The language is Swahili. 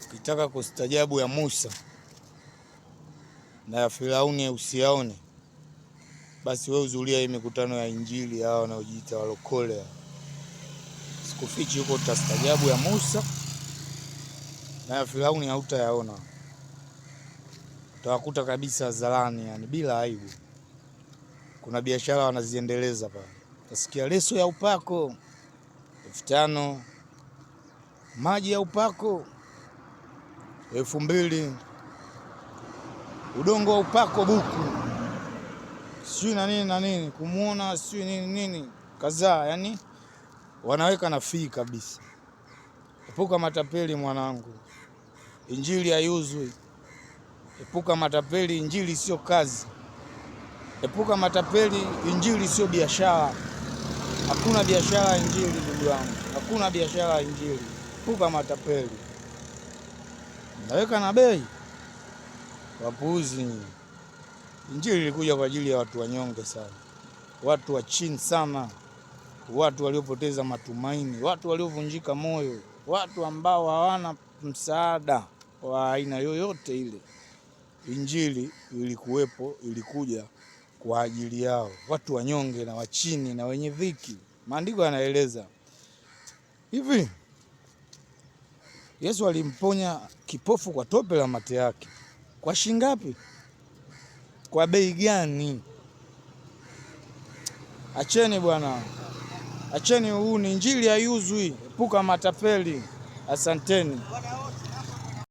Ukitaka kustajabu ya Musa na ya Firauni usiyaone, basi wewe uzulia hii mikutano ya Injili hao wanaojiita walokole. Sikufichi huko utastajabu ya Musa na ya Firauni hautayaona. Utawakuta kabisa zalani, yani bila aibu. Kuna biashara wanaziendeleza pale. Utasikia leso ya upako 5,000, maji ya upako 2,000, udongo wa upako buku, sijui na nini na nini, kumuona sijui nini nini kadhaa, yani wanaweka na fee kabisa. Epuka matapeli mwanangu, Injili haiuzwi. Epuka matapeli, Injili sio kazi. Epuka matapeli, Injili sio biashara. Hakuna biashara Injili ndugu yangu, hakuna biashara Injili. Epuka matapeli, naweka na bei, wapuuzi. Injili ilikuja kwa ajili ya watu wanyonge sana, watu wa chini sana, watu waliopoteza matumaini, watu waliovunjika moyo, watu ambao hawana msaada wa aina yoyote ile. Injili ilikuja kwa ajili yao, watu wanyonge na wachini na wenye dhiki. Maandiko yanaeleza hivi, Yesu alimponya kipofu kwa tope la mate yake. Kwa shilingi ngapi? Kwa bei gani? Acheni bwana, acheni. Huu ni Injili haiuzwi. Epuka matapeli. Asanteni.